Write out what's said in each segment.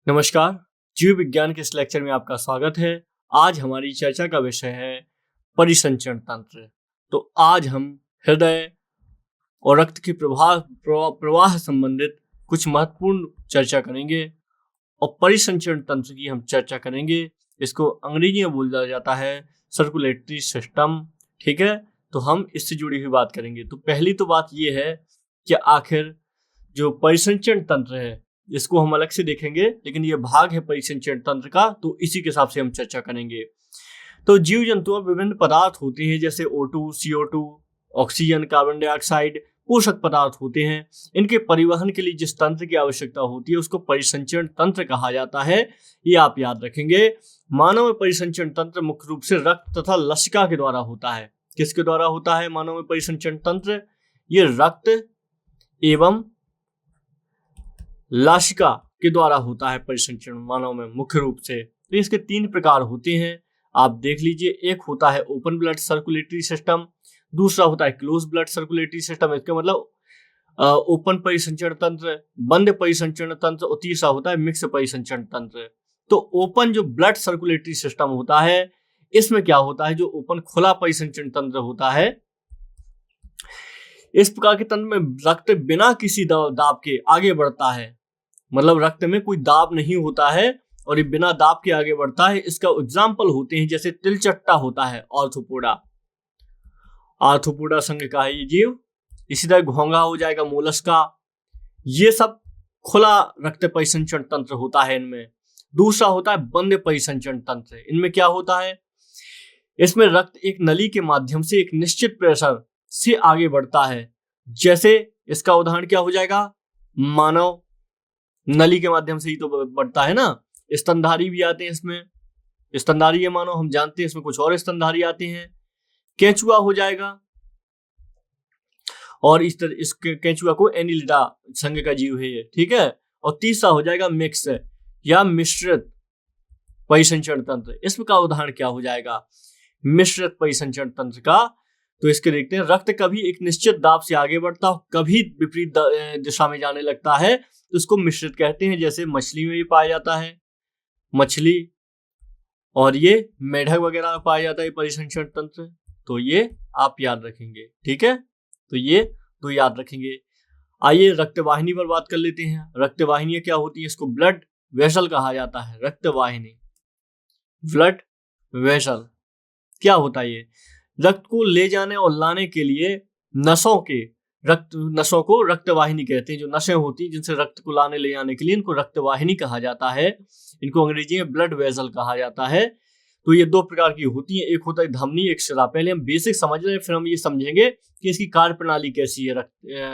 नमस्कार। जीव विज्ञान के इस लेक्चर में आपका स्वागत है। आज हमारी चर्चा का विषय है परिसंचरण तंत्र। तो आज हम हृदय और रक्त के प्रवाह संबंधित कुछ महत्वपूर्ण चर्चा करेंगे और परिसंचरण तंत्र की हम चर्चा करेंगे। इसको अंग्रेजी में बोला जाता है सर्कुलेटरी सिस्टम। ठीक है, तो हम इससे जुड़ी हुई बात करेंगे। तो पहली तो बात यह है कि आखिर जो परिसंचरण तंत्र है इसको हम अलग से देखेंगे, लेकिन ये भाग है परिसंचरण तंत्र का, तो इसी के हिसाब से हम चर्चा करेंगे। तो जीव जंतुओं में विभिन्न पदार्थ होते हैं, जैसे O2, CO2, oxygen, carbon dioxide पोषक पदार्थ होते हैं। इनके परिवहन के लिए जिस तंत्र की आवश्यकता होती है उसको परिसंचरण तंत्र कहा जाता है। ये आप याद रखेंगे। मानव में परिसंचरण तंत्र मुख्य रूप से रक्त तथा लसिका के द्वारा होता है। किसके द्वारा होता है मानव में परिसंचरण तंत्र? ये रक्त एवं लसिका के द्वारा होता है परिसंचरण मानव में मुख्य रूप से। तो इसके तीन प्रकार होते हैं, आप देख लीजिए। एक होता है ओपन ब्लड सर्कुलेटरी सिस्टम, दूसरा होता है क्लोज ब्लड सर्कुलेटरी सिस्टम, इसका मतलब ओपन परिसंचरण तंत्र, बंद परिसंचरण तंत्र, और तीसरा होता है मिक्स परिसंचरण तंत्र। तो ओपन जो ब्लड सर्कुलेटरी सिस्टम होता है, इसमें क्या होता है, जो ओपन खुला परिसंचरण तंत्र होता है, इस प्रकार के तंत्र में रक्त बिना किसी दाब के आगे बढ़ता है। मतलब रक्त में कोई दाब नहीं होता है और ये बिना दाब के आगे बढ़ता है। इसका एग्जाम्पल होते हैं जैसे तिलचट्टा होता है, आर्थ्रोपोडा, आर्थ्रोपोडा संघ का है ये जीव। इसी तरह घोंघा हो जाएगा, मोलस्का, ये सब खुला रक्त परिसंचरण तंत्र होता है इनमें। दूसरा होता है बंद परिसंचरण तंत्र। इनमें क्या होता है, इसमें रक्त एक नली के माध्यम से एक निश्चित प्रेशर से आगे बढ़ता है। जैसे इसका उदाहरण क्या हो जाएगा, मानव नली के माध्यम से ही तो बढ़ता है ना। स्तनधारी भी आते हैं इसमें, स्तनधारी है मानव, हम जानते हैं। इसमें कुछ और स्तनधारी आते हैं। केंचुआ हो जाएगा, और इस तरह इस केंचुआ को एनिलिडा संघ का जीव है ये। ठीक है, और तीसरा हो जाएगा मिक्स या मिश्रित परिसंचरण तंत्र। इसका उदाहरण क्या हो जाएगा, मिश्रित परिसंचरण तंत्र का? तो इसके देखते हैं, रक्त कभी एक निश्चित दाब से आगे बढ़ता हो, कभी विपरीत दिशा में जाने लगता है, तो इसको मिश्रित कहते हैं। जैसे मछली में भी पाया जाता है, मछली और ये मेढक वगैरह में पाया जाता है परिसंचरण तंत्र। तो ये आप याद रखेंगे। ठीक है, तो ये तो याद रखेंगे। आइए रक्तवाहिनी पर बात कर लेते हैं। रक्तवाहिनियां क्या होती है, इसको ब्लड वेसल कहा जाता है। रक्तवाहिनी, ब्लड वेसल क्या होता है, ये रक्त को ले जाने और लाने के लिए नसों को रक्तवाहिनी कहते हैं। जो नसें होती हैं जिनसे रक्त को लाने ले जाने के लिए, इनको रक्तवाहिनी कहा जाता है। इनको अंग्रेजी में ब्लड वेसल कहा जाता है। तो ये दो प्रकार की होती हैं, एक होता है धमनी, एक शिरा। पहले हम बेसिक समझ रहे हैं, फिर हम ये समझेंगे कि इसकी कार्य प्रणाली कैसी है रक्त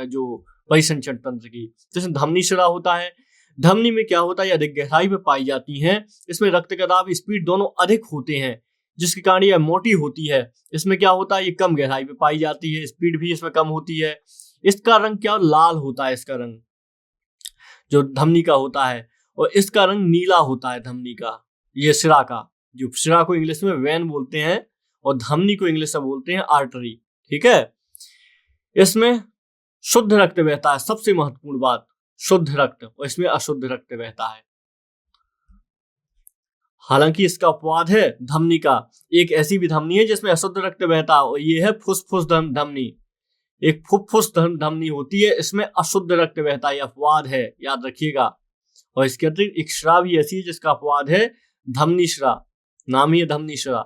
जो परिसंचरण तंत्र की। जैसे धमनी शिरा होता है, धमनी में क्या होता है, अधिक गहराई पे पाई जाती है। इसमें रक्त का दाब, स्पीड दोनों अधिक होते हैं, जिसके कारण यह मोटी होती है। इसमें क्या होता है, ये कम गहराई पे पाई जाती है, स्पीड भी इसमें कम होती है। इसका रंग क्या, लाल होता है इसका रंग, जो धमनी का होता है, और इसका रंग नीला होता है धमनी का। ये शिरा का, जो शिरा को इंग्लिश में वेन बोलते हैं और धमनी को इंग्लिश में बोलते हैं आर्टरी। ठीक है, इसमें शुद्ध रक्त बहता है, सबसे महत्वपूर्ण बात, शुद्ध रक्त, और इसमें अशुद्ध रक्त बहता है। हालांकि इसका अपवाद है धमनी का, एक ऐसी भी धमनी है जिसमें अशुद्ध रक्त बहता है, और ये है फुसफुस धमनी। एक फुफ्फुस धमनी होती है, इसमें अशुद्ध रक्त बहता है, अपवाद है, याद रखिएगा। और इसके अतिरिक्त एक शिरा भी ऐसी है जिसका अपवाद है धमनी शिरा, नाम ही है धमनी शिरा।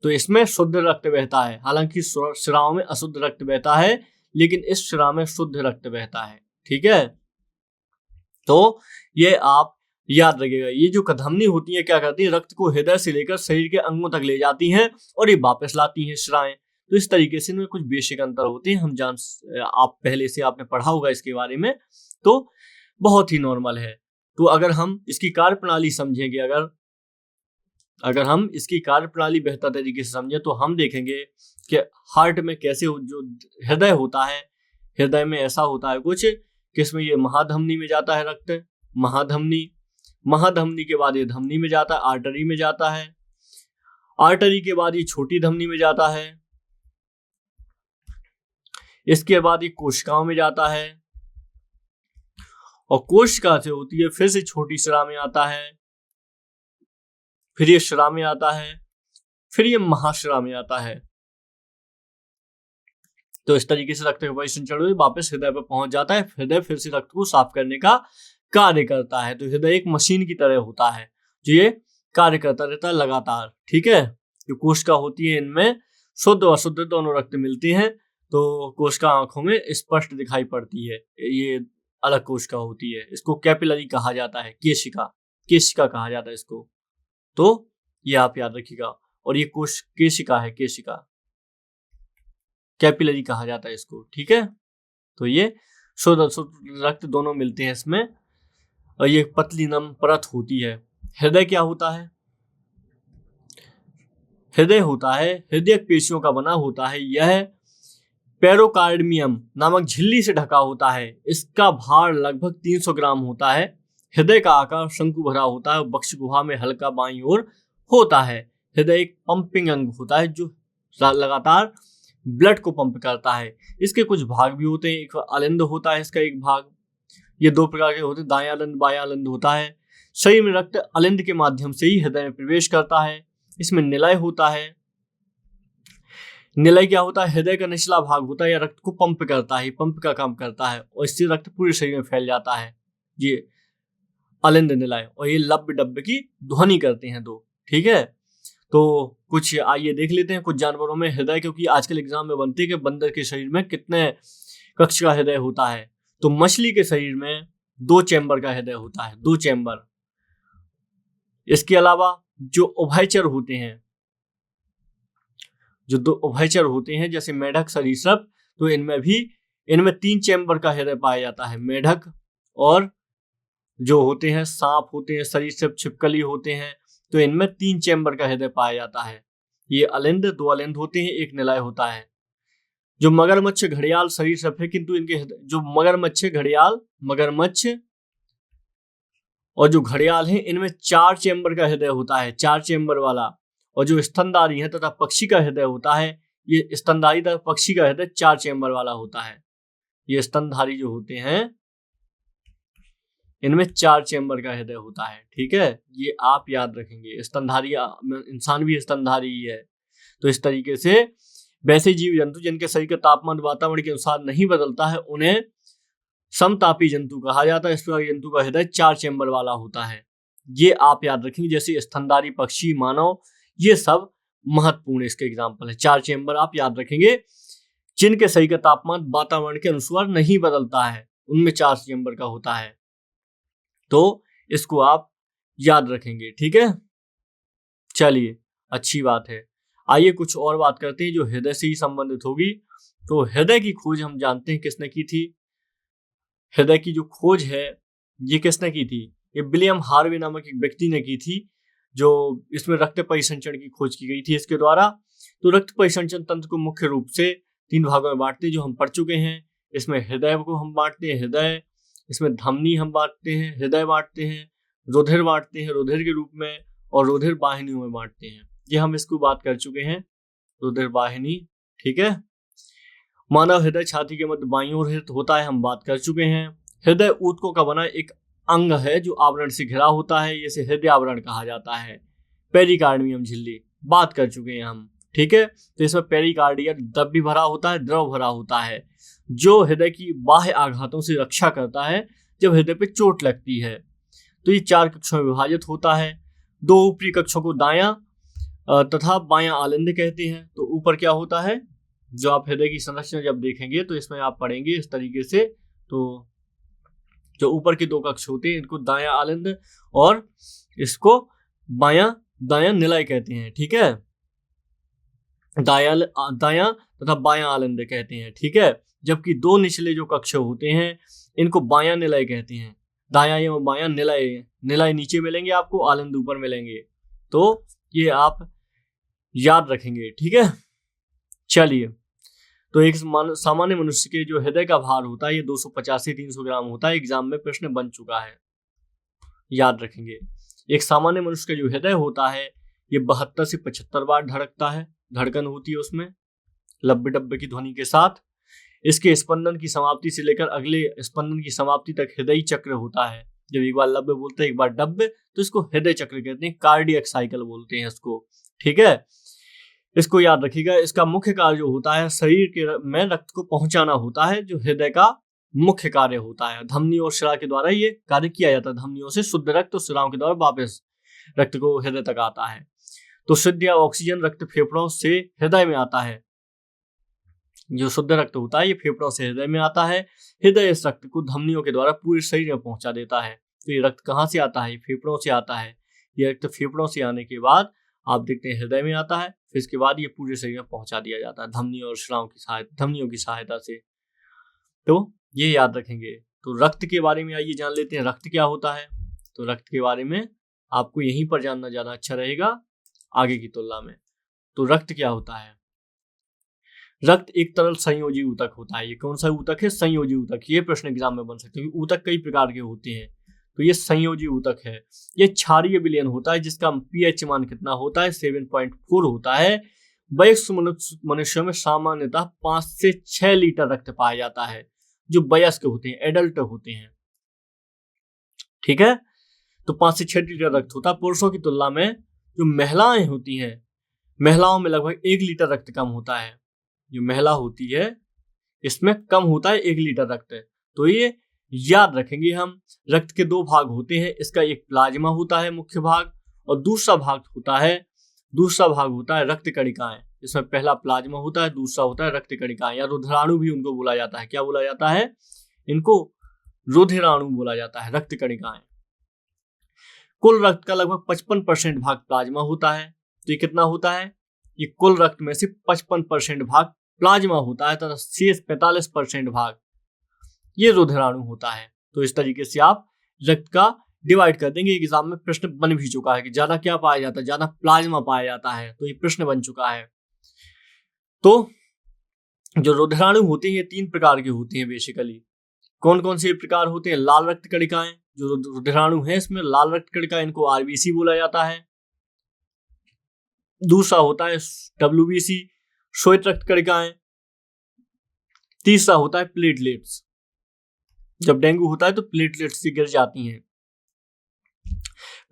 तो इसमें शुद्ध रक्त बहता है। हालांकि शिराओं में अशुद्ध रक्त बहता है, लेकिन इस शिरा में शुद्ध रक्त बहता है। ठीक है, तो ये आप याद रखिएगा। ये जो धमनी होती है क्या करती है, रक्त को हृदय से लेकर शरीर के अंगों तक ले जाती हैं और ये वापस लाती हैं शिराएं। तो इस तरीके से इनमें कुछ बेसिक अंतर होते हैं, आप पहले से आपने पढ़ा होगा इसके बारे में, तो बहुत ही नॉर्मल है। तो अगर हम इसकी कार्यप्रणाली समझेंगे, अगर हम इसकी कार्यप्रणाली बेहतर तरीके से समझें, तो हम देखेंगे कि हार्ट में कैसे जो हृदय होता है, हृदय में ऐसा होता है कुछ कि इसमें ये महाधमनी में जाता है रक्त, महाधमनी के बाद ये धमनी में जाता है, आर्टरी में जाता है, आर्टरी के बाद ये छोटी धमनी में जाता है, इसके बाद ये कोशिकाओं में जाता है, और कोशिका से होती है, फिर से छोटी शिरा में आता है, फिर ये शिरा में आता है, फिर ये महाशिरा में आता है। तो इस तरीके से रक्त का परिसंचरण वापस हृदय पर पहुंच जाता है। हृदय फिर से रक्त को साफ करने का कार्य करता है। तो हृदय एक मशीन की तरह होता है जो ये कार्य करता रहता है लगातार। ठीक है, जो कोशिका होती है इनमें शुद्ध और अशुद्ध दोनों रक्त मिलते हैं, तो कोशिका आंखों में स्पष्ट दिखाई पड़ती है। ये अलग कोशिका होती है, इसको कैपिलरी कहा जाता है, केशिका कहा जाता है इसको। तो ये आप याद रखिएगा। और ये कोश केशिका है, केशिका, कैपिलरी कहा जाता है इसको। ठीक है, तो ये शुद्ध अशुद्ध रक्त दोनों मिलते हैं इसमें, और ये पतली नम परत होती है। हृदय क्या होता है? हृदय होता है हृदय पेशियों का बना होता है। यह पेरोकार्डियम नामक झिल्ली से ढका होता है। इसका भार लगभग 300 ग्राम होता है। हृदय का आकार शंकु भरा होता है और बक्ष गुहा में हल्का बाईं ओर होता है। हृदय एक पंपिंग अंग होता है जो लगातार ब्लड को पंप करता है। इसके कुछ भाग भी होते हैं। एक अलिंद होता है इसका एक भाग। ये दो प्रकार के होते हैं, दायां अलिंद बायां अलिंद होता है। शरीर में रक्त अलिंद के माध्यम से ही हृदय में प्रवेश करता है। इसमें निलय होता है। निलय क्या होता है? हृदय का निचला भाग होता है, या रक्त को पंप करता है, पंप का काम करता है, और इससे रक्त पूरे शरीर में फैल जाता है। ये अलिंद निलय। और ये लब्ध डब्ब की ध्वनि करते हैं दो। ठीक है, तो कुछ आइए देख लेते हैं कुछ जानवरों में हृदय, क्योंकि आजकल एग्जाम में बनती है कि बंदर के शरीर में कितने कक्ष का हृदय होता है। तो मछली के शरीर में 2 चैम्बर का हृदय होता है, 2 चैम्बर। इसके अलावा जो उभयचर होते हैं, जो 2 उभयचर होते हैं जैसे मेढक, सरीसृप, तो इनमें 3 चैम्बर का हृदय पाया जाता है। मेढक और जो होते हैं सांप होते हैं, सरीसृप, छिपकली होते हैं, तो इनमें 3 चैम्बर का हृदय पाया जाता है। ये अलिंद, 2 अलिंद होते हैं, एक निलय होता है। जो मगरमच्छ, घड़ियाल, सरीसृप है, किंतु इनके जो मगरमच्छ, घड़ियाल, मगरमच्छ और जो घड़ियाल हैं, इनमें 4 चैम्बर का हृदय होता है, 4 चैम्बर वाला। और जो स्तनधारी है तथा पक्षी का हृदय होता है, ये स्तनधारी तथा पक्षी का हृदय 4 चैम्बर वाला होता है। ये स्तनधारी जो होते हैं इनमें 4 चैम्बर का हृदय होता है। ठीक है, ये आप याद रखेंगे। स्तनधारी, इंसान भी स्तनधारी ही है। तो इस तरीके से वैसे जीव जंतु जिनके शरीर का तापमान वातावरण के अनुसार नहीं बदलता है उन्हें समतापी जंतु कहा जाता है। इस प्रकार जंतु का हृदय 4 चैम्बर वाला होता है। ये आप याद रखेंगे, जैसे स्तनधारी, पक्षी, मानव, ये सब महत्वपूर्ण इसके एग्जाम्पल है। 4 चैम्बर आप याद रखेंगे जिनके शरीर का तापमान वातावरण के अनुसार नहीं बदलता है, उनमें 4 चैम्बर का होता है। तो इसको आप याद रखेंगे। ठीक है, चलिए, अच्छी बात है। आइए कुछ और बात करते हैं जो हृदय से ही संबंधित होगी। तो हृदय की खोज हम जानते हैं किसने की थी। हृदय की जो खोज है ये किसने की थी? ये विलियम हार्वे नामक एक व्यक्ति ने की थी, जो इसमें रक्त परिसंचरण की खोज की गई थी इसके द्वारा। तो रक्त परिसंचरण तंत्र को मुख्य रूप से 3 भागों में बांटते हैं, जो हम पढ़ चुके हैं। इसमें हृदय को हम बांटते हैं, हृदय, इसमें धमनी हम बांटते हैं, हृदय बांटते हैं, रुधिर बांटते हैं रुधिर के रूप में, और रुधिर वाहिनियों में बांटते हैं। ये हम इसको बात कर चुके हैं, रुधिर वाहिनी। ठीक है, मानव हृदय छाती के मध्य बाईं ओर होता है, हम बात कर चुके हैं। हृदय ऊतकों का बना एक अंग है जो आवरण से घिरा होता है, इसे हृदय आवरण कहा जाता है। पेरिकार्डियम झिल्ली बात कर चुके हैं हम। ठीक है, तो इसमें पेरिकार्डियम द्रव भी भरा होता है, द्रव भरा होता है, जो हृदय की बाह्य आघातों से रक्षा करता है जब हृदय पे चोट लगती है। तो ये 4 कक्षों में विभाजित होता है। 2 ऊपरी कक्षों को दायां तथा बायां आलिंद कहते हैं। तो ऊपर क्या होता है, जो आप हृदय की संरचना जब देखेंगे तो इसमें आप पढ़ेंगे इस तरीके से। तो जो ऊपर के 2 कक्ष होते हैं इनको दायां आलिंद और इसको दायां निलय कहते हैं। ठीक है, दायां तथा बायां आलिंद कहते हैं। ठीक है, जबकि 2 निचले जो कक्ष होते हैं इनको बायां निलय कहते हैं। दायां एवं बायां निलय नीचे मिलेंगे आपको, आलिंद ऊपर मिलेंगे। तो ये आप याद रखेंगे। ठीक है, चलिए, तो एक सामान्य मनुष्य के जो हृदय का भार होता है ये 250 से 300 ग्राम होता है। एग्जाम में प्रश्न बन चुका है, याद रखेंगे। एक सामान्य मनुष्य का जो हृदय होता है ये 72 से 75 बार धड़कता है, धड़कन होती है उसमें लब्बे डब्बे की ध्वनि के साथ। इसके स्पंदन की समाप्ति से लेकर अगले स्पंदन की समाप्ति तक हृदय चक्र होता है। जब एक बार लब्य बोलते हैं एक बार डब्य, तो इसको हृदय चक्र कहते हैं, कार्डियक साइकिल बोलते हैं इसको। ठीक है, इसको याद रखिएगा। इसका मुख्य कार्य जो होता है शरीर के में रक्त को पहुंचाना होता है, जो हृदय का मुख्य कार्य होता है। धमनी और शिरा के द्वारा ये कार्य किया जाता है। धमनियों से शुद्ध रक्त और शिराओं के द्वारा वापस रक्त को हृदय तक आता है। तो शुद्ध या ऑक्सीजन रक्त फेफड़ों से हृदय में आता है। जो शुद्ध रक्त होता है ये फेफड़ों से हृदय में आता है। हृदय इस रक्त को धमनियों के द्वारा पूरे शरीर में पहुंचा देता है। तो ये रक्त कहाँ से आता है? फेफड़ों से आता है। ये रक्त फेफड़ों से आने के बाद आप देखते हैं हृदय में आता है, फिर इसके बाद ये पूरे शरीर में पहुंचा दिया जाता है धमनियों और शिराओं की धमनियों की सहायता से। तो ये याद रखेंगे। तो रक्त के बारे में आइए जान लेते हैं, रक्त क्या होता है। तो रक्त के बारे में आपको यहीं पर जानना ज्यादा अच्छा रहेगा आगे की तुलना में। तो रक्त क्या होता है? रक्त एक तरल संयोजी ऊतक होता है। ये कौन सा ऊतक है? संयोजी ऊतक। ये प्रश्न एग्जाम में बन सकते हैं। ऊतक कई प्रकार के होते हैं, तो ये संयोजी ऊतक है। ये क्षारीय विलयन होता है, जिसका पीएच मान कितना होता है? 7.4 होता है। वयस्क मनुष्यों में सामान्यतः 5 से 6 लीटर रक्त पाया जाता है, जो वयस्क होते हैं, एडल्ट होते हैं। ठीक है, तो 5 से 6 लीटर रक्त होता है। पुरुषों की तुलना में जो महिलाएं होती हैं, महिलाओं में लगभग 1 लीटर रक्त कम होता है। जो महिला होती है इसमें कम होता है 1 लीटर रक्त। तो ये याद रखेंगे हम। रक्त के 2 भाग होते हैं। इसका एक प्लाज्मा होता है मुख्य भाग, और दूसरा भाग होता है रक्त कणिकाएं। इसमें पहला प्लाज्मा होता है, दूसरा होता है रक्त कणिकाएं, या रुधिराणु भी उनको बोला जाता है। क्या बोला जाता है? इनको रुधिराणु बोला जाता है, रक्त कणिकाएं। कुल रक्त का लगभग 55% भाग प्लाज्मा होता है। तो ये कितना होता है? ये कुल रक्त में से 55% भाग प्लाज्मा होता है, तथा शेष 45% भाग ये रुधिराणु होता है। तो इस तरीके से आप रक्त का डिवाइड कर देंगे। एग्जाम में प्रश्न बन भी चुका है कि ज्यादा क्या पाया जाता है? ज्यादा प्लाज्मा पाया जाता है। तो ये प्रश्न बन चुका है। तो जो रुधिराणु होते हैं ये 3 प्रकार के होते हैं बेसिकली। कौन कौन से प्रकार होते हैं? लाल रक्त कणिकाएं, जो रुधिराणु है इसमें लाल रक्त कणिका, इनको आरबीसी बोला जाता है। दूसरा होता है डब्ल्यूबीसी, श्वेत रक्त कणिकाएं। तीसरा होता है प्लेटलेट्स। जब डेंगू होता है तो प्लेटलेट्स से गिर जाती हैं।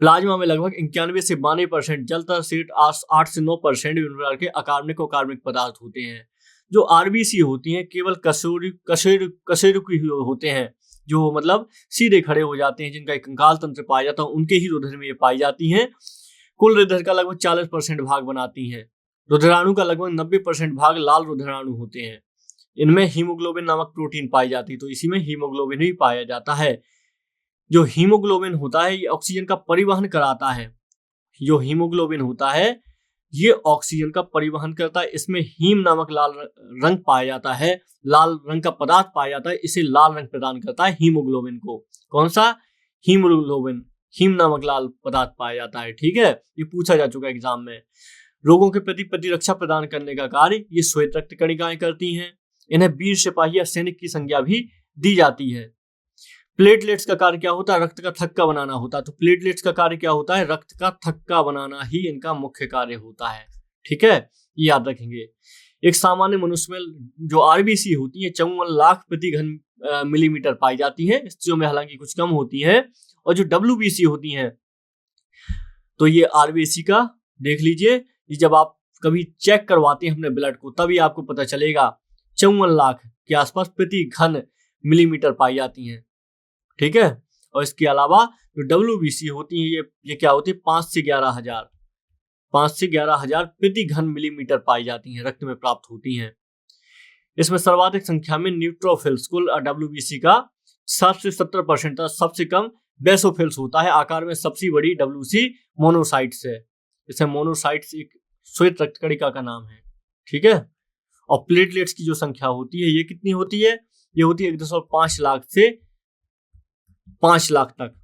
प्लाज्मा में लगभग 91 से 92% जल तथा शेष 8 से 9% विभिन्न प्रकार के अकार्बनिक और कार्बनिक पदार्थ होते हैं। जो आरबीसी होती हैं केवल कशेरुकी होते हैं, जो मतलब सीधे खड़े हो जाते हैं, जिनका एक कंकाल तंत्र पाया जाता है, उनके ही रुधिर में ये पाई जाती हैं। कुल रुधिर का लगभग 40% भाग बनाती हैं। रुधिराणु का लगभग 90% भाग लाल रुधिराणु होते हैं। इनमें हीमोग्लोबिन नामक प्रोटीन पाई जाती है। तो इसी में हीमोग्लोबिन भी पाया जाता है। जो हीमोग्लोबिन होता है ये ऑक्सीजन का परिवहन कराता है। जो हीमोग्लोबिन होता है ये ऑक्सीजन का परिवहन करता है। इसमें हीम नामक लाल रंग पाया जाता है, लाल रंग का पदार्थ पाया जाता है। इसे लाल रंग प्रदान करता है हीमोग्लोबिन को। कौन सा? हीमोग्लोबिन, हीम नामक लाल पदार्थ पाया जाता है। ठीक है, ये पूछा जा चुका है एग्जाम में। रोगों के प्रति प्रतिरक्षा प्रदान करने का कार्य ये श्वेत रक्त कणिकाएं करती हैं। इन्हें वीर सिपाही या सैनिक की संज्ञा भी दी जाती है। प्लेटलेट्स का कार्य क्या होता है? रक्त का थक्का बनाना होता है। तो प्लेटलेट्स का कार्य क्या होता है? रक्त का थक्का बनाना ही इनका मुख्य कार्य होता है। ठीक है, ये याद रखेंगे। एक सामान्य मनुष्य में जो आरबीसी होती है 54 लाख प्रति घन मिलीमीटर पाई जाती है। स्त्रियों में हालांकि कुछ कम होती है। और जो डब्ल्यूबीसी होती हैं तो ये आरबीसी का देख लीजिए, ये जब आप कभी चेक करवाते हैं अपने ब्लड को तभी आपको पता चलेगा 54 लाख के आसपास प्रति घन मिलीमीटर पाई जाती हैं। ठीक है, और इसके अलावा जो डब्ल्यूबीसी होती है ये क्या होती है? 5 से 11,000 प्रति घन मिलीमीटर पाई जाती हैं, रक्त में प्राप्त होती हैं। इसमें सर्वाधिक संख्या में न्यूट्रोफिल्स, कुल डब्ल्यूबीसी का 7 से 70%, सबसे कम बेसोफिल्स होता है। आकार में सबसे बड़ी डब्ल्यूसी मोनोसाइट्स है। इसमें मोनोसाइट्स एक श्वेत रक्त कणिका का नाम है। ठीक है, और प्लेटलेट्स की जो संख्या होती है ये कितनी होती है? ये होती है 1.5 लाख से 5 लाख तक।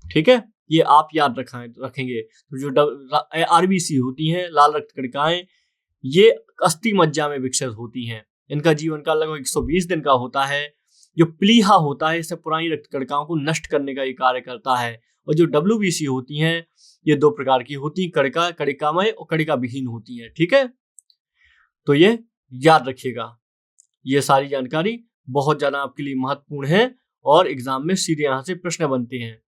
ठीक है, ये आप याद रखेंगे। तो जो आरबीसी होती हैं लाल रक्त कणिकाएं ये अस्थि मज्जा में विकसित होती हैं। इनका जीवन काल लगभग 120 दिन का होता है। जो प्लीहा होता है इससे पुरानी रक्त कणिकाओं को नष्ट करने का ये कार्य करता है। और जो डब्ल्यूबीसी होती हैं ये 2 प्रकार की होती हैं, कणिकामय और कणिका विहीन होती हैं। ठीक है, तो ये याद रखिएगा। ये सारी जानकारी बहुत ज्यादा आपके लिए महत्वपूर्ण है और एग्जाम में सीधे यहां से प्रश्न बनते हैं,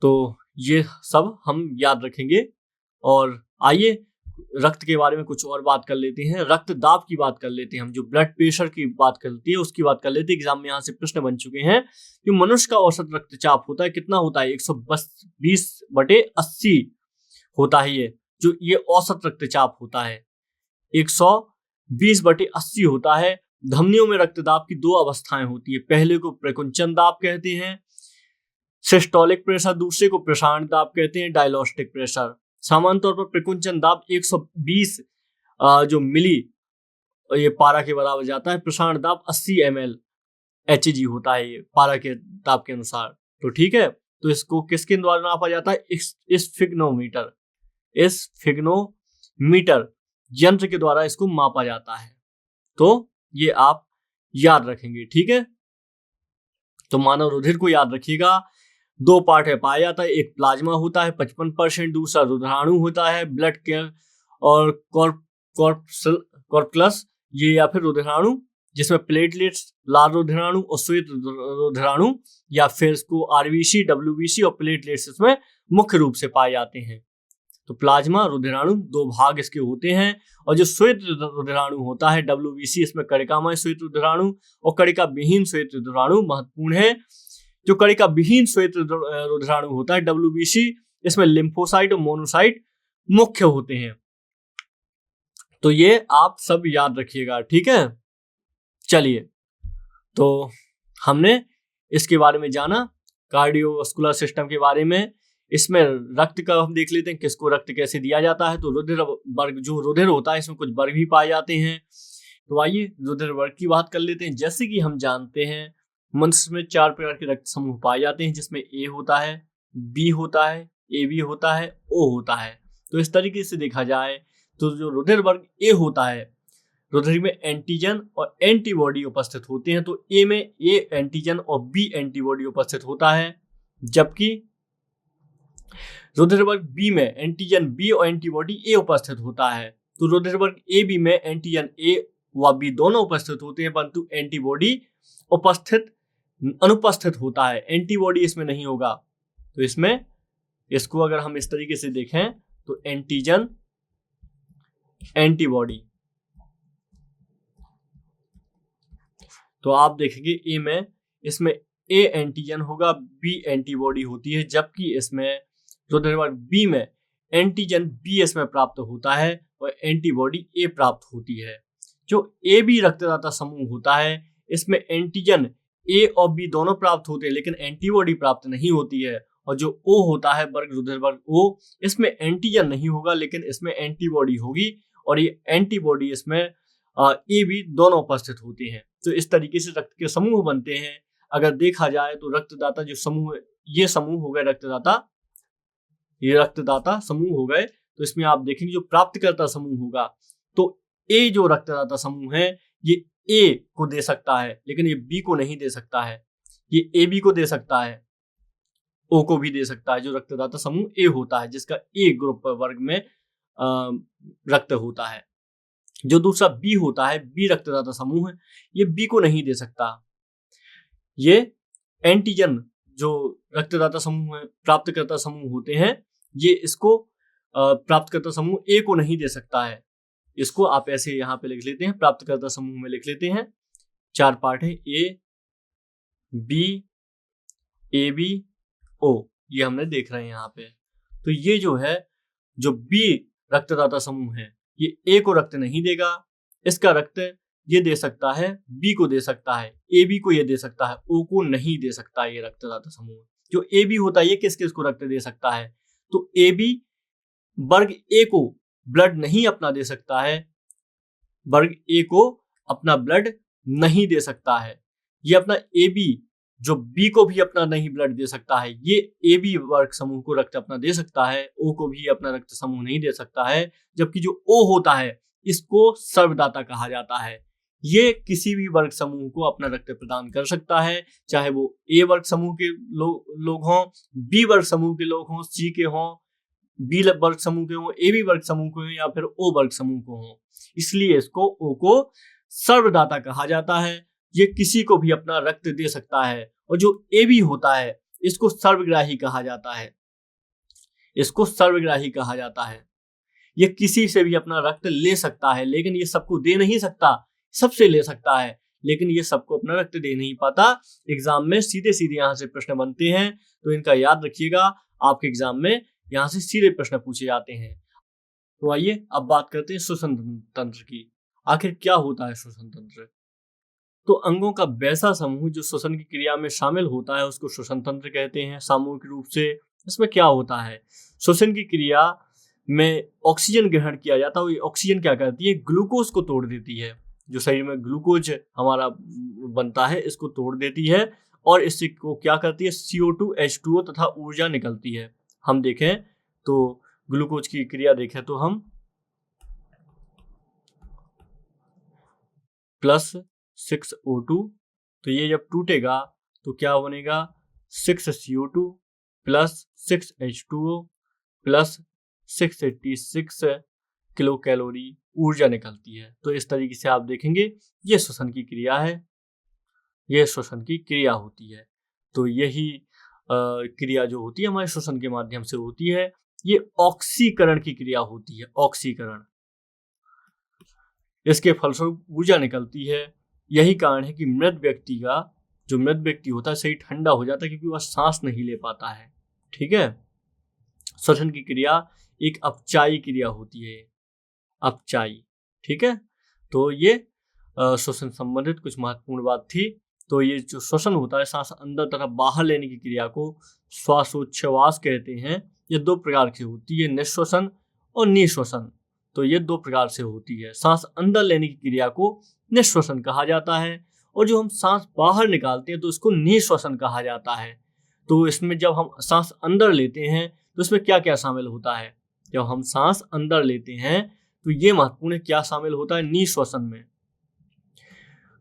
तो ये सब हम याद रखेंगे। और आइए रक्त के बारे में कुछ और बात कर लेते हैं, रक्तदाब की बात कर लेते हैं हम, जो ब्लड प्रेशर की बात करती है उसकी बात कर लेते हैं। एग्जाम में यहाँ से प्रश्न बन चुके हैं कि मनुष्य का औसत रक्तचाप होता है, कितना होता है? 120/80 होता है ये औसत रक्तचाप होता है, 120/80 होता है। धमनियों में रक्तदाब की दो अवस्थाएं होती है, पहले को प्रकुंचन दाब कहते हैं, सिस्टोलिक प्रेशर, दूसरे को प्रसारण दाब कहते हैं, डायलोस्टिक प्रेशर। सामान्य तौर पर प्रकुंचन दाब 120 जो मिली ये पारा के बराबर जाता है, प्रसारण दाब 80 ml Hg होता है ये पारा के दाब के अनुसार। तो ठीक है, तो इसको किसके द्वारा नापा जाता है? इस फिग्नोमीटर यंत्र के द्वारा इसको मापा जाता है। तो ये आप याद रखेंगे, ठीक है। तो मानव रुधिर को याद रखिएगा, दो पार्ट है पाया जाता है, एक प्लाज्मा होता है 55%, दूसरा रुधिराणु होता है ब्लड केयर और कॉर्पस्कुलस ये, या फिर रुधिराणु जिसमें प्लेटलेट्स, लाल रुधिराणु और श्वेत रुधिराणु, या फिर इसको आरबीसी, डब्ल्यूबीसी और प्लेटलेट्स इसमें मुख्य रूप से पाए जाते हैं। तो प्लाज्मा रुधिराणु दो भाग इसके होते हैं, और जो श्वेत रुधिराणु होता है डब्ल्यूबीसी, इसमें कणिकामय श्वेत रुधिराणु और कणिका विहीन श्वेत रुधिराणु महत्वपूर्ण है। जो कणिका विहीन श्वेत रुधिराणु होता है डब्ल्यूबीसी, इसमें लिम्फोसाइट और मोनोसाइट मुख्य होते हैं। तो ये आप सब याद रखिएगा, ठीक है। चलिए, तो हमने इसके बारे में जाना, कार्डियोवास्कुलर सिस्टम के बारे में। इसमें रक्त का हम देख लेते हैं, किसको रक्त कैसे दिया जाता है। तो रुधिर वर्ग, जो रुधिर होता है इसमें कुछ वर्ग भी पाए जाते हैं। तो आइए रुधिर वर्ग की बात कर लेते हैं। जैसे कि हम जानते हैं मनुष्य में 4 प्रकार के रक्त समूह पाए जाते हैं, जिसमें ए होता है, बी होता है, ए बी होता है, ओ होता है। तो इस तरीके से देखा जाए तो जो रुधिर वर्ग ए होता है, रुधिर में एंटीजन और एंटीबॉडी उपस्थित होते हैं। तो ए में ए एंटीजन और बी एंटीबॉडी उपस्थित होता है, जबकि रुधिर वर्ग बी में एंटीजन बी और एंटीबॉडी ए उपस्थित होता है। तो रुधिर वर्ग ए बी में एंटीजन ए व बी दोनों उपस्थित होते हैं, परंतु एंटीबॉडी अनुपस्थित होता है, एंटीबॉडी इसमें नहीं होगा। तो इसमें इसको अगर हम इस तरीके से देखें तो एंटीजन एंटीबॉडी, तो आप देखेंगे ए में इसमें ए एंटीजन होगा, बी एंटीबॉडी होती है, जबकि इसमें रुधिर वर्ग बी में एंटीजन बी इसमें प्राप्त होता है और एंटीबॉडी ए प्राप्त होती है। जो ए बी रक्तदाता समूह होता है, इसमें एंटीजन ए और बी दोनों प्राप्त होते हैं, लेकिन एंटीबॉडी प्राप्त नहीं होती है। और जो ओ होता है वर्ग, रुधिर वर्ग ओ, इसमें एंटीजन नहीं होगा, लेकिन इसमें एंटीबॉडी होगी, और ये एंटीबॉडी इसमें ए बी दोनों उपस्थित होती हैं। तो इस तरीके से रक्त के समूह बनते हैं। अगर देखा जाए तो रक्तदाता जो समूह, ये समूह हो गए रक्तदाता, ये रक्तदाता समूह हो गए। तो इसमें आप देखेंगे जो प्राप्तकर्ता समूह होगा, तो ए जो रक्तदाता समूह है ये ए को दे सकता है, लेकिन ये बी को नहीं दे सकता है। ये ए बी को दे सकता है, ओ को भी दे सकता है, जो रक्तदाता समूह ए होता है, जिसका ए ग्रुप वर्ग में रक्त होता है। जो दूसरा बी होता है, बी रक्तदाता समूह है, ये बी को नहीं दे सकता। ये एंटीजन जो रक्तदाता समूह है, प्राप्तकर्ता समूह होते हैं, ये इसको प्राप्तकर्ता समूह ए को नहीं दे सकता है। इसको आप ऐसे यहाँ पे लिख लेते हैं, प्राप्तकर्ता समूह में लिख लेते हैं। 4 पार्ट है, ए बी ओ, ये हमने देख रहे हैं यहाँ पे। तो ये जो है, जो बी रक्तदाता समूह है, ये ए को रक्त नहीं देगा, इसका रक्त ये दे सकता है, बी को दे सकता है, ए बी को ये दे सकता है, ओ को नहीं दे सकता ये रक्तदाता समूह। जो ए बी होता है, ये किस किस को रक्त दे सकता है? तो ए बी वर्ग ए को ब्लड नहीं अपना दे सकता है, वर्ग ए को अपना ब्लड नहीं दे सकता है। ये अपना ए बी जो बी को भी अपना नहीं ब्लड दे सकता है, ये ए बी वर्ग समूह को रक्त अपना दे सकता है, ओ को भी अपना रक्त समूह नहीं दे सकता है। जबकि जो ओ होता है, इसको सर्वदाता कहा जाता है। ये किसी भी वर्ग समूह को अपना रक्त प्रदान कर सकता है, चाहे वो ए वर्ग समूह के लोग हों, बी वर्ग समूह के लोग हों, सी के हों, बी वर्ग समूह के हों, ए बी वर्ग समूह के हों या फिर ओ वर्ग समूह को हों। इसलिए इसको ओ को सर्वदाता कहा जाता है। ये किसी को भी अपना रक्त दे सकता है। और जो ए बी होता है इसको सर्वग्राही कहा जाता है। इसको सर्वग्राही कहा जाता है। ये किसी से भी अपना रक्त ले सकता है, लेकिन ये सबको दे नहीं सकता। सबसे ले सकता है लेकिन ये सबको अपना रक्त दे नहीं पाता। एग्जाम में सीधे सीधे यहाँ से प्रश्न बनते हैं, तो इनका याद रखिएगा। आपके एग्जाम में यहाँ से सीधे प्रश्न पूछे जाते हैं। तो आइए अब बात करते हैं श्वसन तंत्र की। आखिर क्या होता है श्वसन तंत्र? तो अंगों का वैसा समूह जो श्वसन की क्रिया में शामिल होता है उसको श्वसन तंत्र कहते हैं सामूहिक रूप से। इसमें क्या होता है? श्वसन की क्रिया में ऑक्सीजन ग्रहण किया जाता है। ऑक्सीजन क्या करती है? ग्लूकोज को तोड़ देती है। जो शरीर में ग्लूकोज हमारा बनता है इसको तोड़ देती है और इससे को क्या करती है? CO2 H2O तथा ऊर्जा निकलती है। हम देखें तो ग्लूकोज की क्रिया देखें तो हम +6O2, तो ये जब टूटेगा तो क्या बनेगा? 6CO2 + 6H2O +686 किलो कैलोरी ऊर्जा निकलती है। तो इस तरीके से आप देखेंगे ये श्वसन की क्रिया है, ये श्वसन की क्रिया होती है। तो यही क्रिया जो होती है हमारे श्वसन के माध्यम से होती है। ये ऑक्सीकरण की क्रिया होती है, ऑक्सीकरण। इसके फलस्वरूप ऊर्जा निकलती है। यही कारण है कि मृत व्यक्ति होता है सही ठंडा हो जाता है क्योंकि वह सांस नहीं ले पाता है। ठीक है। श्वसन की क्रिया एक अपचायी क्रिया होती है, अपचायी। ठीक है। तो ये श्वसन संबंधित कुछ महत्वपूर्ण बात थी। तो ये जो श्वसन होता है सांस अंदर तथा बाहर लेने की क्रिया को श्वासोच्छ्वास कहते हैं। ये दो प्रकार की होती है, निश्वसन और निश्वसन। तो ये दो प्रकार से होती है। सांस अंदर लेने की क्रिया को निश्वसन कहा जाता है और जो हम सांस बाहर निकालते हैं तो इसको निश्वसन कहा जाता है। तो इसमें जब हम सांस अंदर लेते हैं तो इसमें क्या क्या शामिल होता है? जब हम सांस अंदर लेते हैं तो ये महत्वपूर्ण है, क्या शामिल होता है निश्वसन में?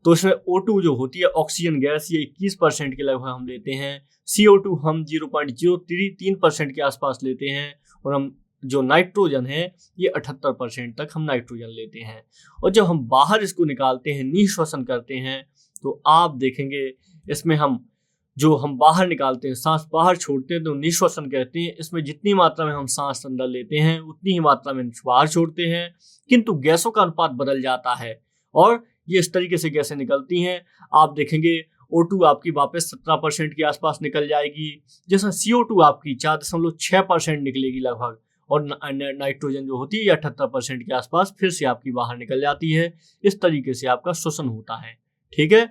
तो इसमें O2 जो होती है ऑक्सीजन गैस, ये 21% के लगभग हम लेते हैं। CO2 हम 0.033% के आसपास लेते हैं और हम जो नाइट्रोजन है ये 78% तक हम नाइट्रोजन लेते हैं। और जब हम बाहर इसको निकालते हैं, निश्वसन करते हैं, तो आप देखेंगे इसमें हम बाहर निकालते हैं, सांस बाहर छोड़ते हैं तो निश्वसन कहते हैं। इसमें जितनी मात्रा में हम सांस अंदर लेते हैं उतनी ही मात्रा में बाहर छोड़ते हैं, किंतु गैसों का अनुपात बदल जाता है और ये इस तरीके से गैसें निकलती हैं। आप देखेंगे O2 आपकी वापस 17% के आसपास निकल जाएगी, जैसे CO2 आपकी 4.6% निकलेगी लगभग, और नाइट्रोजन जो होती है ये 78% के आसपास फिर से आपकी बाहर निकल जाती है। इस तरीके से आपका श्वसन होता है। ठीक है।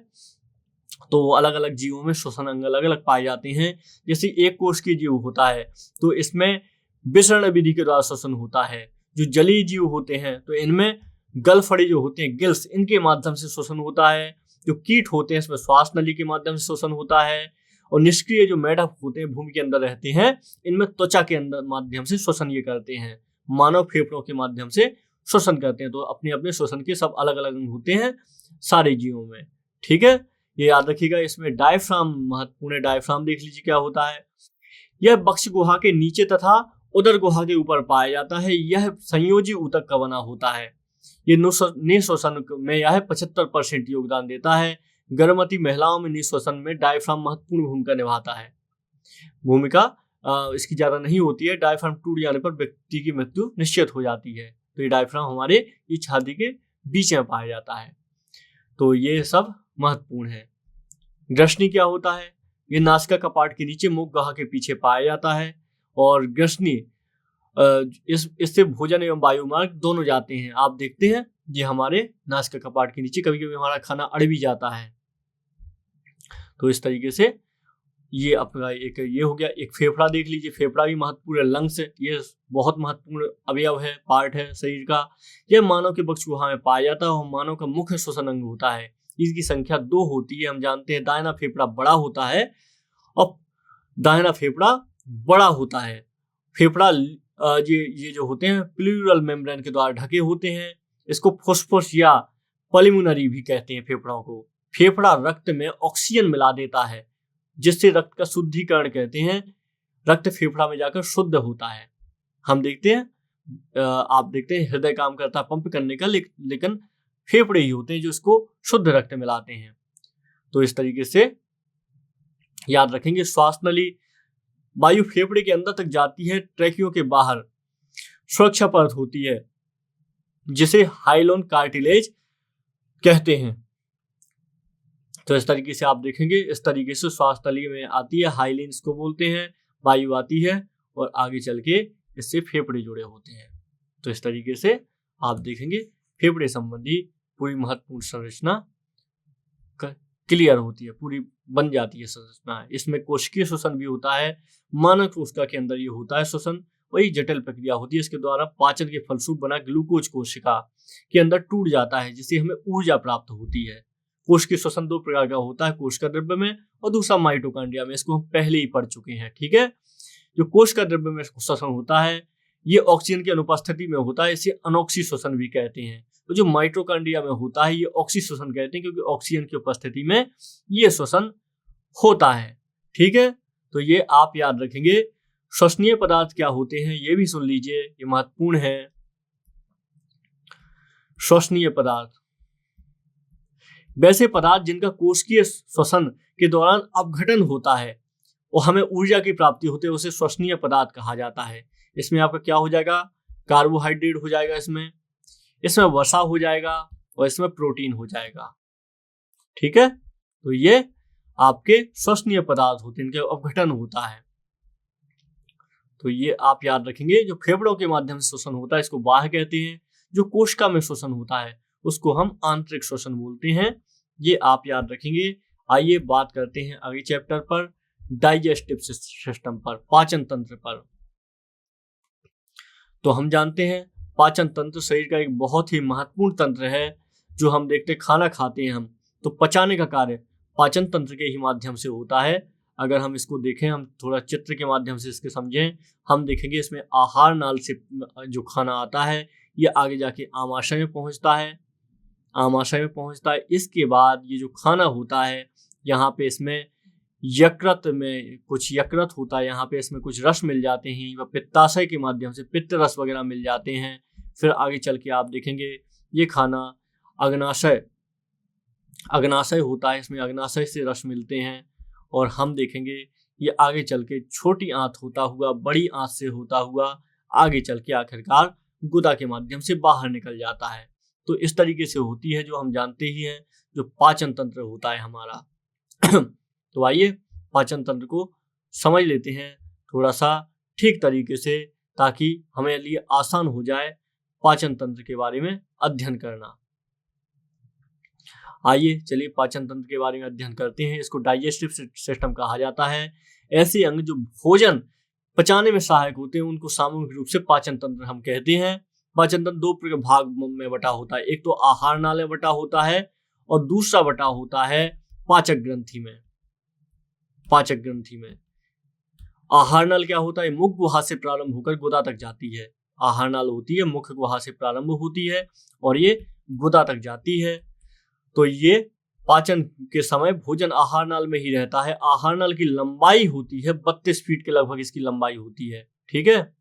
तो अलग अलग जीवों में श्वसन अंग अलग अलग पाए जाते हैं। जैसे एक कोश की जीव होता है तो इसमें विसरण विधि के द्वारा श्वसन होता है। जो जलीय जीव होते हैं तो इनमें गलफड़े जो होते हैं, गिल्स, इनके माध्यम से श्वसन होता है। जो कीट होते हैं इसमें श्वास नली के माध्यम से श्वसन होता है। और निष्क्रिय जो मेढक होते हैं भूमि के अंदर रहते हैं, इनमें त्वचा के अंदर माध्यम से श्वसन ये करते हैं। मानव फेफड़ों के माध्यम से श्वसन करते हैं। तो अपने अपने श्वसन के सब अलग अलग अंग होते हैं सारे जीवों में। ठीक है, ये याद रखिएगा। इसमें डायफ्राम महत्वपूर्ण है। डायफ्राम देख लीजिए क्या होता है। यह बक्ष गुहा के नीचे तथा उदर गुहा के ऊपर पाया जाता है। यह संयोजी ऊतक का बना होता है। ये निश्वसन में यह 75% योगदान देता है। गर्भवती महिलाओं में निश्वसन में डायफ्राम महत्वपूर्ण भूमिका निभाता है। इसकी ज्यादा नहीं होती है। डायफ्राम टूट जाने पर व्यक्ति की मृत्यु निश्चित हो जाती है। तो ये डायफ्राम हमारे इस छाती के बीच में पाया जाता है। तो ये सब महत्वपूर्ण है। ग्रसनी क्या होता है? ये नासिका कपाट के नीचे मुख गुहा के पीछे पाया जाता है और ग्रसनी इससे भोजन एवं वायु मार्ग दोनों जाते हैं। आप देखते हैं ये हमारे नासिका कपाट के नीचे कभी कभी हमारा खाना अड़ भी जाता है। तो इस तरीके से ये अपना एक ये हो गया। एक फेफड़ा देख लीजिए। फेफड़ा भी महत्वपूर्ण है। लंग्स, ये बहुत महत्वपूर्ण अवयव है, पार्ट है शरीर का। यह मानव के बक्ष गुहा में पाया जाता है और मानव का मुख्य श्वसन अंग होता है। इसकी संख्या 2 होती है। हम जानते हैं दाहिना फेफड़ा बड़ा होता है और दाहिना फेफड़ा बड़ा होता है। फेफड़ा ये जो होते हैं प्लूरल मेम्ब्रेन के द्वारा ढके होते हैं। इसको फुसफुस या पल्मोनरी भी कहते हैं फेफड़ों को। फेफड़ा रक्त में ऑक्सीजन मिला देता है जिससे रक्त का शुद्धिकरण कहते हैं। रक्त फेफड़ा में जाकर शुद्ध होता है। हम देखते हैं आप देखते हैं हृदय काम करता है पंप करने का, लेकिन फेफड़े ही होते हैं जो इसको शुद्ध रक्त मिलाते हैं। तो इस तरीके से याद रखेंगे। श्वास नली, वायु फेफड़े के अंदर तक जाती है, ट्रैकियों के बाहर सुरक्षा परत होती है जिसे हाइलोन कार्टिलेज कहते हैं। तो इस तरीके से आप देखेंगे, इस तरीके से श्वास नली में आती है, हाइलिन इसको बोलते हैं, वायु आती है और आगे चल के इससे फेफड़े जुड़े होते हैं। तो इस तरीके से आप देखेंगे फेफड़े संबंधी पूरी महत्वपूर्ण संरचना क्लियर होती है, पूरी बन जाती है संरचना। इसमें कोशिकीय श्वसन भी होता है, मानव कोशिका के अंदर ये होता है श्वसन, वही जटिल प्रक्रिया होती है। इसके द्वारा पाचन के फलस्वरूप बना ग्लूकोज कोशिका के अंदर टूट जाता है, जिससे हमें ऊर्जा प्राप्त होती है। कोशिकीय श्वसन दो प्रकार का होता है, कोशिका द्रव्य में और दूसरा माइटोकॉन्ड्रिया में। इसको हम पहले ही पढ़ चुके हैं, ठीक है। जो कोशिका द्रव्य में श्वसन होता है ये ऑक्सीजन की अनुपस्थिति में होता है, इसे अनॉक्सी श्वसन भी कहते हैं। तो जो माइटोकॉन्ड्रिया में होता है ये ऑक्सी श्वसन कहते हैं, क्योंकि ऑक्सीजन की उपस्थिति में ये श्वसन होता है, ठीक है। तो ये आप याद रखेंगे। श्वसनीय पदार्थ क्या होते हैं ये भी सुन लीजिए, ये महत्वपूर्ण है। श्वसनीय पदार्थ वैसे पदार्थ जिनका कोशिकीय श्वसन के दौरान अपघटन होता है और हमें ऊर्जा की प्राप्ति होती है, उसे श्वसनीय पदार्थ कहा जाता है। इसमें आपका क्या हो जाएगा, कार्बोहाइड्रेट हो जाएगा, इसमें वसा हो जाएगा और इसमें प्रोटीन हो जाएगा, ठीक है। तो ये आपके श्वसनीय पदार्थ होते हैं, इनके अपघटन होता है। तो ये आप याद रखेंगे। जो फेफड़ों के माध्यम से श्वसन होता है इसको बाह्य कहते हैं, जो कोशिका में श्वसन होता है उसको हम आंतरिक श्वसन बोलते हैं। ये आप याद रखेंगे। आइए बात करते हैं अगले चैप्टर पर, डाइजेस्टिव सिस्टम पर, पाचन तंत्र पर। तो हम जानते हैं पाचन तंत्र शरीर का एक बहुत ही महत्वपूर्ण तंत्र है। जो हम देखते खाना खाते हैं हम, तो पचाने का कार्य पाचन तंत्र के ही माध्यम से होता है। अगर हम इसको देखें, हम थोड़ा चित्र के माध्यम से इसके समझें, हम देखेंगे इसमें आहार नाल से जो खाना आता है ये आगे जाके आमाशय में पहुंचता है, आमाशय में पहुंचता है। इसके बाद ये जो खाना होता है यहाँ पे इसमें यकृत में कुछ यकृत होता है, यहाँ पे इसमें कुछ रस मिल जाते हैं, वह पित्ताशय के माध्यम से पित्त रस वगैरह मिल जाते हैं। फिर आगे चल के आप देखेंगे ये खाना अग्नाशय होता है, इसमें अग्नाशय से रस मिलते हैं। और हम देखेंगे ये आगे चल के छोटी आंत होता हुआ बड़ी आंत से होता हुआ आगे चल के आखिरकार गुदा के माध्यम से बाहर निकल जाता है। तो इस तरीके से होती है, जो हम जानते ही हैं, जो पाचन तंत्र होता है हमारा। तो आइए पाचन तंत्र को समझ लेते हैं थोड़ा सा ठीक तरीके से, ताकि हमें लिए आसान हो जाए पाचन तंत्र के बारे में अध्ययन करना। आइए चलिए पाचन तंत्र के बारे में अध्ययन करते हैं। इसको डाइजेस्टिव सिस्टम कहा जाता है। ऐसे अंग जो भोजन पचाने में सहायक होते हैं उनको सामूहिक रूप से पाचन तंत्र हम कहते हैं। पाचन तंत्र दो भाग में बटा होता है, एक तो आहार नाल में बटा होता है और दूसरा बटा होता है पाचक ग्रंथि में। पाचक ग्रंथि में आहार नाल क्या होता है, मुख गुहा से प्रारंभ होकर गुदा तक जाती है। आहार नाल होती है, मुख गुहा से प्रारंभ होती है और ये गुदा तक जाती है। तो ये पाचन के समय भोजन आहार नाल में ही रहता है। आहार नाल की लंबाई होती है 32 फीट के लगभग इसकी लंबाई होती है, ठीक है,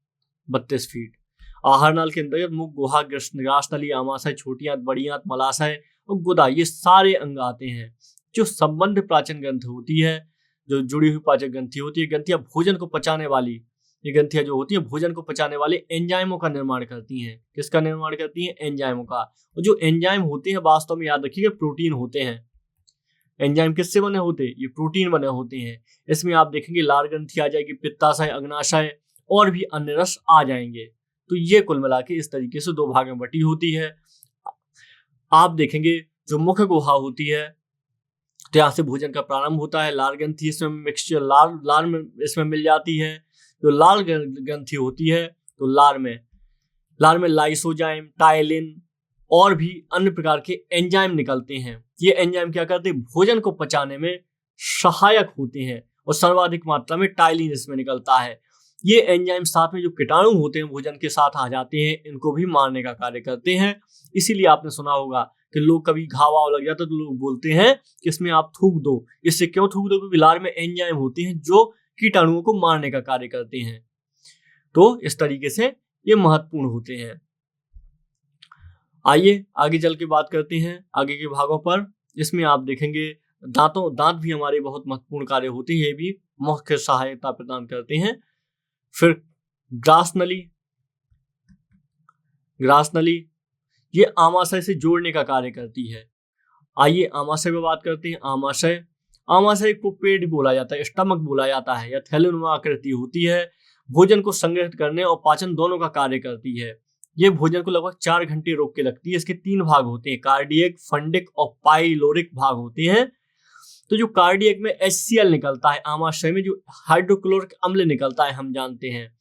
32 फीट। आहार नाल के अंतर्गत मुख गुहा, ग्रासनली, आमाशय, छोटी आंत, बड़ी आंत, मलाशय और गुदा ये सारे अंग आते हैं। जो संबंध पाचन ग्रंथि होती है, जो जुड़ी हुई पाचन ग्रंथि होती है, ग्रंथियां भोजन को पचाने वाली, ये ग्रंथियां जो होती है भोजन को पचाने वाले एंजाइमों का निर्माण करती हैं। किसका निर्माण करती हैं, एंजाइमों का। और जो एंजाइम होते हैं वास्तव में याद रखिएगा प्रोटीन होते हैं। एंजाइम किससे बने होते हैं, ये प्रोटीन बने होते हैं। इसमें आप देखेंगे लाल ग्रंथि आ जाएगी, पित्ताशय, अग्नाशय और भी अन्य रस आ जाएंगे। तो ये कुल मिला के इस तरीके से दो भाग में बटी होती है। आप देखेंगे जो मुख गुहा होती है तो यहाँ से भोजन का प्रारंभ होता है। लाल ग्रंथि इसमें मिक्सचर लाल में इसमें मिल जाती है। जो लाल ग्रंथि होती है तो लाल में लाइसोजाइम, टाइलिन और भी अन्य प्रकार के एंजाइम निकलते हैं। ये एंजाइम क्या करते हैं, भोजन को पचाने में सहायक होते हैं और सर्वाधिक मात्रा में टाइलिन इसमें निकलता है। ये एंजाइम साथ में जो कीटाणु होते हैं भोजन के साथ आ जाते हैं, इनको भी मारने का कार्य करते हैं। इसीलिए आपने सुना होगा कि लोग कभी घाव लग जाता है तो लोग बोलते हैं कि इसमें आप थूक दो। इससे क्यों थूक दो, क्योंकि लार में एंजाइम होते हैं जो कीटाणुओं को मारने का कार्य करते हैं। तो इस तरीके से ये महत्वपूर्ण होते हैं। आइए आगे चल के बात करते हैं आगे के भागों पर। इसमें आप देखेंगे दांत भी हमारे बहुत महत्वपूर्ण कार्य होते हैं, ये भी मुख्य सहायता प्रदान करते हैं। फिर ग्रास नली ये आमाशय से जोड़ने का कार्य करती है। आइए आमाशय पे बात करते हैं। आमाशय को पेट बोला जाता है, स्टमक बोला जाता है, या थैलेनुमा आकृति होती है। भोजन को संग्रहित करने और पाचन दोनों का कार्य करती है। ये भोजन को लगभग 4 घंटे रोक के लगती है। इसके 3 भाग होते हैं, कार्डियक, फंडिक और पाइलोरिक भाग होते हैं। तो जो कार्डियक में HCl निकलता है, आमाशय में जो हाइड्रोक्लोरिक अम्ल निकलता है, हम जानते हैं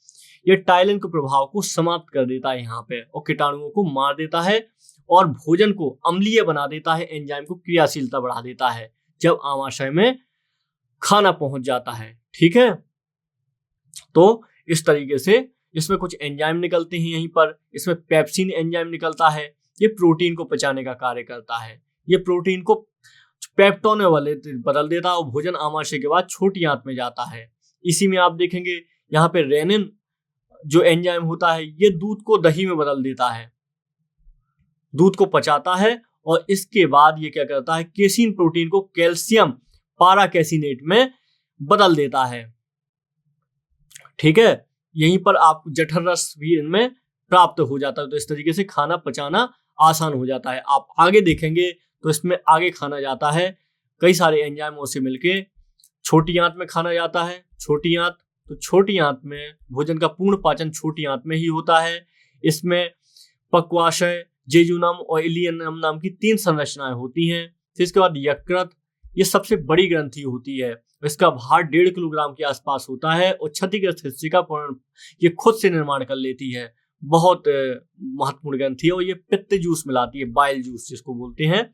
ये टाइलिन के प्रभाव को समाप्त कर देता है यहाँ पे, और कीटाणुओं को मार देता है और भोजन को अम्लीय बना देता है, एंजाइम को क्रियाशीलता बढ़ा देता है जब आमाशय में खाना पहुंच जाता है। ठीक है, तो इस तरीके से इसमें कुछ एंजाइम निकलते हैं यहीं पर। इसमें पेप्सिन एंजाइम निकलता है, ये प्रोटीन को पचाने का कार्य करता है। ये प्रोटीन को पेप्टोन में बदल देता है और भोजन आमाशय के बाद छोटी आंत में जाता है। इसी में आप देखेंगे यहाँ पे रेनिन जो एंजाइम होता है, ये दूध को दही में बदल देता है, दूध को पचाता है, और इसके बाद ये क्या करता है, केसीन प्रोटीन को कैल्शियम पाराकैसिनेट में बदल देता है। ठीक है, यहीं पर आप जठर रस भी इनमें प्राप्त हो जाता है। तो इस तरीके से खाना पचाना आसान हो जाता है। आप आगे देखेंगे तो इसमें आगे खाना जाता है कई सारे एंजाइमों से मिलके छोटी आंत में खाना जाता है। छोटी आंत, तो छोटी आंत में भोजन का पूर्ण पाचन छोटी आंत में ही होता है। इसमें पक्वाशय, जेजुनम और इलियनम नाम की 3 संरचनाएं होती हैं। फिर इसके बाद यकृत, ये सबसे बड़ी ग्रंथि होती है। इसका भार 1.5 किलोग्राम के आसपास होता है और क्षतिग्रस्त हिस्से का ये खुद से निर्माण कर लेती है। बहुत महत्वपूर्ण ग्रंथि है और ये पित्त जूस मिलाती है, बाइल जूस जिसको बोलते हैं।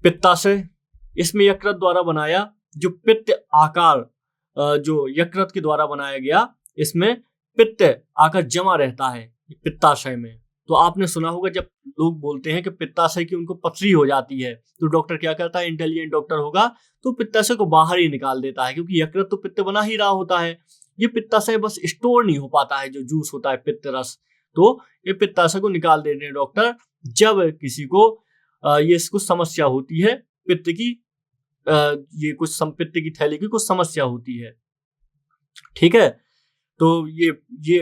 पित्ताशय, इसमें यकृत द्वारा बनाया जो पित्त आकार, जो यकृत के द्वारा बनाया गया, इसमें पित्त आकर जमा रहता है पित्ताशय में। तो आपने सुना होगा जब लोग बोलते हैं कि पित्ताशय की उनको पथरी हो जाती है, तो डॉक्टर क्या करता है, इंटेलिजेंट डॉक्टर होगा तो पित्ताशय को बाहर ही निकाल देता है, क्योंकि यकृत तो पित्त बना ही रहा होता है। ये पित्ताशय बस स्टोर नहीं हो पाता है, जो जूस होता है पित्त रस, तो ये पित्ताशय को निकाल देते हैं डॉक्टर जब किसी को ये कुछ समस्या होती है, पित्त की ये कुछ पित्त की थैली की कुछ समस्या होती है। ठीक है, तो ये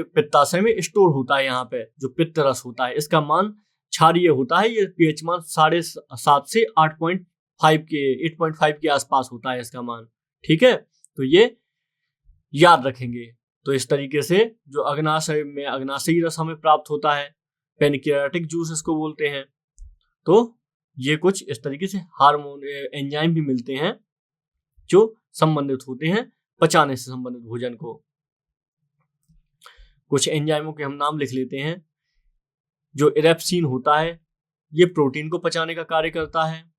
पित्ताशय में स्टोर होता है यहाँ पे जो पित्त रस होता है। इसका मान क्षारीय होता है, ये पीएच मान 7.5 से 8.5 के आसपास होता है इसका मान। ठीक है, तो ये याद रखेंगे। तो इस तरीके से जो अग्नाशय में अग्नाशयी रस हमें प्राप्त होता है, पेनक्रियाटिक जूस इसको बोलते हैं। तो ये कुछ इस तरीके से हार्मोन एंजाइम भी मिलते हैं जो संबंधित होते हैं पचाने से संबंधित भोजन को। कुछ एंजाइमों के हम नाम लिख लेते हैं। जो इरेप्सिन होता है, ये प्रोटीन को पचाने का कार्य करता है।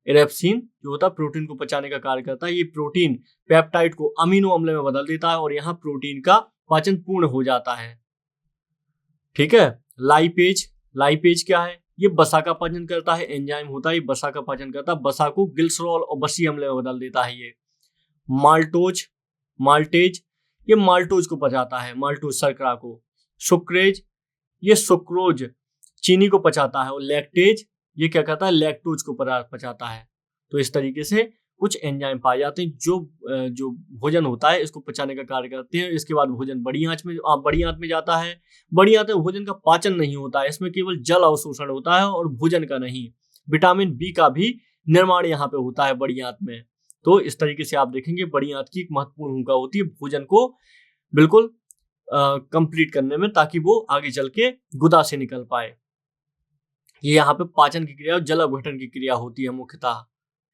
इरेप्सिन जो होता है प्रोटीन को पचाने का कार्य करता है। ये प्रोटीन पेप्टाइड को अमीनो अम्ल में बदल देता है और यहाँ प्रोटीन का पाचन पूर्ण हो जाता है। ठीक है, लाइपेज क्या है, ये वसा का पाचन करता है, एंजाइम होता है, ये वसा का पाचन करता है, वसा को ग्लिसरॉल और वसी अम्ल में बदल देता है। ये माल्टेज ये माल्टोज को पचाता है, माल्टोज शर्करा को। सुक्रेज ये सुक्रोज चीनी को पचाता है, और लैक्टेज ये क्या करता है, लैक्टोज को पचाता है। तो इस तरीके से कुछ एंजाइम पाए जाते हैं जो भोजन होता है इसको पचाने का कार्य करते हैं। इसके बाद भोजन बड़ी आंच में जाता है। बड़ी आंच में भोजन का पाचन नहीं होता है, इसमें केवल जल अवशोषण होता है और भोजन का नहीं। विटामिन बी का भी निर्माण यहाँ पे होता है बड़ी आंत में। तो इस तरीके से आप देखेंगे बड़ी आंत की एक महत्वपूर्ण भूमिका होती है भोजन को बिल्कुल कंप्लीट करने में, ताकि वो आगे चल के गुदा से निकल पाए। ये यहाँ पे पाचन की क्रिया और जल अपघटन की क्रिया होती है मुख्यतः।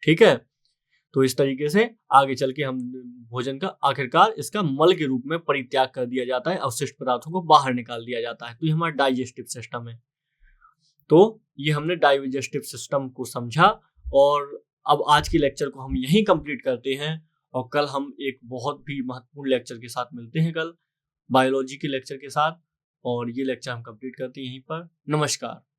ठीक है, तो इस तरीके से आगे चल के हम भोजन का आखिरकार इसका मल के रूप में परित्याग कर दिया जाता है, अवशिष्ट पदार्थों को बाहर निकाल दिया जाता है। तो ये हमारा डाइजेस्टिव सिस्टम है। तो ये हमने डाइजेस्टिव सिस्टम को समझा, और अब आज के लेक्चर को हम यहीं कंप्लीट करते हैं, और कल हम एक बहुत भी महत्वपूर्ण लेक्चर के साथ मिलते हैं, कल बायोलॉजी के लेक्चर के साथ, और ये लेक्चर हम कंप्लीट करते हैं यहीं पर। नमस्कार।